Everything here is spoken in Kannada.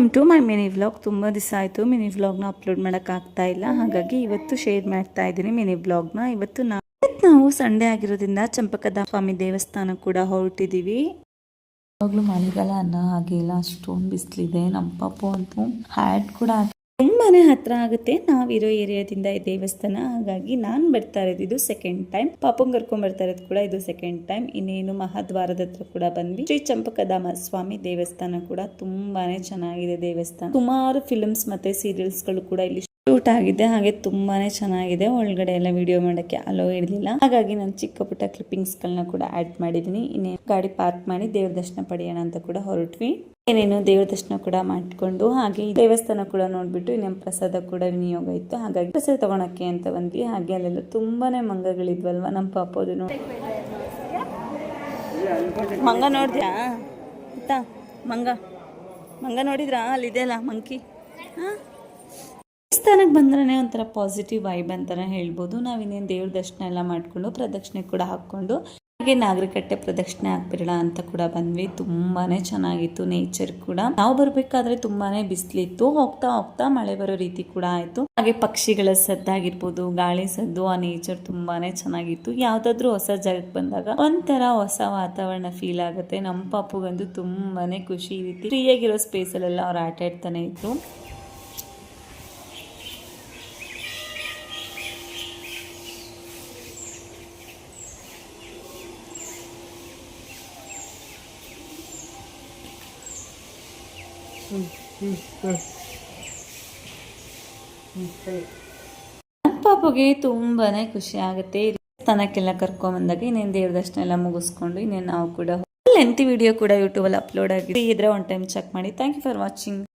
Welcome to my mini vlog. ತುಂಬ ದಿವಸ ಆಯಿತು ಮಿನಿ ವ್ಲಾಗ್ನ ಅಪ್ಲೋಡ್ ಮಾಡೋಕ್ಕಾಗ್ತಾ ಇಲ್ಲ, ಹಾಗಾಗಿ ಇವತ್ತು ಶೇರ್ ಮಾಡ್ತಾ ಇದ್ದೀನಿ ಮಿನಿ ವ್ಲಾಗ್ನ. ಇವತ್ತು ನಾವು ಸಂಡೇ ಆಗಿರೋದ್ರಿಂದ ಚಂಪಕದ ಸ್ವಾಮಿ ದೇವಸ್ಥಾನ ಕೂಡ ಹೊರಟಿದ್ದೀವಿ. ಯಾವಾಗಲೂ ಮಳೆಗಾಲ ಅನ್ನೋ ಹಾಗೆ ಇಲ್ಲ, ಅಷ್ಟೊಂದು ಬಿಸಿಲಿದೆ. ನಮ್ಮ ಪಾಪು ಅಂತೂ ಹ್ಯಾಟ್ ಕೂಡ ತುಂಬಾನೇ ಹತ್ರ ಆಗುತ್ತೆ ನಾವಿರೋ ಏರಿಯಾದಿಂದ ಈ ದೇವಸ್ಥಾನ. ಹಾಗಾಗಿ ನಾನು ಬರ್ತಾ ಇರೋದು ಇದು ಸೆಕೆಂಡ್ ಟೈಮ್, ಪಾಪಂಗ್ ಕರ್ಕೊಂಡ್ ಬರ್ತಾ ಇರೋದು ಕೂಡ ಇದು ಸೆಕೆಂಡ್ ಟೈಮ್. ಇನ್ನೇನು ಮಹಾದ್ವಾರದ ಹತ್ರ ಕೂಡ ಬಂದ್ವಿ. ಶ್ರೀ ಚಂಪಕಧಾಮ ಸ್ವಾಮಿ ದೇವಸ್ಥಾನ ಕೂಡ ತುಂಬಾನೇ ಚೆನ್ನಾಗಿದೆ ದೇವಸ್ಥಾನ. ಸುಮಾರು ಫಿಲ್ಮ್ಸ್ ಮತ್ತೆ ಸೀರಿಯಲ್ಸ್ ಗಳು ಕೂಡ ಇಲ್ಲಿ ಶೂಟ್ ಆಗಿದೆ, ಹಾಗೆ ತುಂಬಾನೇ ಚೆನ್ನಾಗಿದೆ. ಒಳಗಡೆ ಎಲ್ಲ ವಿಡಿಯೋ ಮಾಡಕ್ಕೆ ಅಲೋ ಇರಲಿಲ್ಲ, ಹಾಗಾಗಿ ನಾನು ಚಿಕ್ಕ ಪುಟ್ಟ ಕ್ಲಿಪ್ಪಿಂಗ್ಸ್ ಗಳನ್ನ ಕೂಡ ಆಡ್ ಮಾಡಿದೀನಿ. ಇನ್ನೇನು ಗಾಡಿ ಪಾರ್ಕ್ ಮಾಡಿ ದೇವ್ರ ದರ್ಶನ ಪಡೆಯೋಣ ಅಂತ ಕೂಡ ಹೊರಟ್ವಿ. ಏನೇನು ದೇವ್ರ ದರ್ಶನ ಕೂಡ ಮಾಡ್ಕೊಂಡು ಹಾಗೆ ದೇವಸ್ಥಾನ ಕೂಡ ನೋಡ್ಬಿಟ್ಟು ಇನ್ನೇನು ಪ್ರಸಾದ ಕೂಡ ವಿನಿಯೋಗ ಇತ್ತು, ಹಾಗಾಗಿ ಪ್ರಸಾದ ತಗೊಳಕ್ಕೆ ಅಂತ ಬಂದ್ವಿ. ಹಾಗೆ ಅಲ್ಲೆಲ್ಲ ತುಂಬಾನೇ ಮಂಗಗಳಿದ್ವಲ್ವಾ, ನಮ್ಮ ಪಾಪೋದನು ಮಂಗ ನೋಡಿದ್ಯಾ ಆಯ್ತಾ? ಮಂಗ ನೋಡಿದ್ರಾ? ಅಲ್ಲಿದೆಯಲ್ಲ ಮಂಕಿ. ದೇವಸ್ಥಾನಕ್ಕೆ ಬಂದ್ರೆ ಒಂಥರ ಪಾಸಿಟಿವ್ ವೈಬ್ ಅಂತಾನೆ ಹೇಳ್ಬೋದು. ನಾವಿನ್ನೇನು ದೇವ್ರ ದರ್ಶನ ಎಲ್ಲ ಮಾಡ್ಕೊಂಡು ಪ್ರದಕ್ಷಿಣೆ ಕೂಡ ಹಾಕ್ಕೊಂಡು ಹಾಗೆ ನಾಗರಕಟ್ಟೆ ಪ್ರದಕ್ಷಿಣೆ ಹಾಕ್ಬಿಡೋಣ ಅಂತ ಕೂಡ ಬಂದ್ವಿ. ತುಂಬಾನೇ ಚೆನ್ನಾಗಿತ್ತು ನೇಚರ್ ಕೂಡ. ನಾವು ಬರ್ಬೇಕಾದ್ರೆ ತುಂಬಾನೇ ಬಿಸಿಲಿತ್ತು, ಹೋಗ್ತಾ ಹೋಗ್ತಾ ಮಳೆ ಬರೋ ರೀತಿ ಕೂಡ ಆಯ್ತು. ಹಾಗೆ ಪಕ್ಷಿಗಳ ಸದ್ದಾಗಿರ್ಬೋದು, ಗಾಳಿ ಸದ್ದು, ಆ ನೇಚರ್ ತುಂಬಾನೇ ಚೆನ್ನಾಗಿತ್ತು. ಯಾವ್ದಾದ್ರು ಹೊಸ ಜಾಗಕ್ಕೆ ಬಂದಾಗ ಒಂಥರ ಹೊಸ ವಾತಾವರಣ ಫೀಲ್ ಆಗುತ್ತೆ. ನಮ್ಮ ಪಾಪುಗಂತೂ ತುಂಬಾನೇ ಖುಷಿ. ಈ ರೀತಿ ಫ್ರೀಯಾಗಿರೋ ಸ್ಪೇಸ್ ಅಲ್ಲೆಲ್ಲ ಅವ್ರು ಆಟ ಆಡ್ತಾನೆ ಇತ್ತು. ನಮ್ಮ ಪಾಪುಗೆ ತುಂಬಾನೇ ಖುಷಿ ಆಗುತ್ತೆ ದೇವಸ್ಥಾನಕ್ಕೆಲ್ಲ ಕರ್ಕೊಂಡ್ ಬಂದಾಗ. ಇನ್ನೇನು ದೇವ್ರ ದರ್ಶನ ಎಲ್ಲ ಮುಗಿಸ್ಕೊಂಡು ಇನ್ನೇನು ನಾವು ಕೂಡ ಲೆಂತಿ ವಿಡಿಯೋ ಕೂಡ ಯೂಟ್ಯೂಬಲ್ಲಿ ಅಪ್ಲೋಡ್ ಆಗಿದೆ, ಇದ್ರೆ ಒನ್ ಟೈಮ್ ಚೆಕ್ ಮಾಡಿ. Thank you for watching.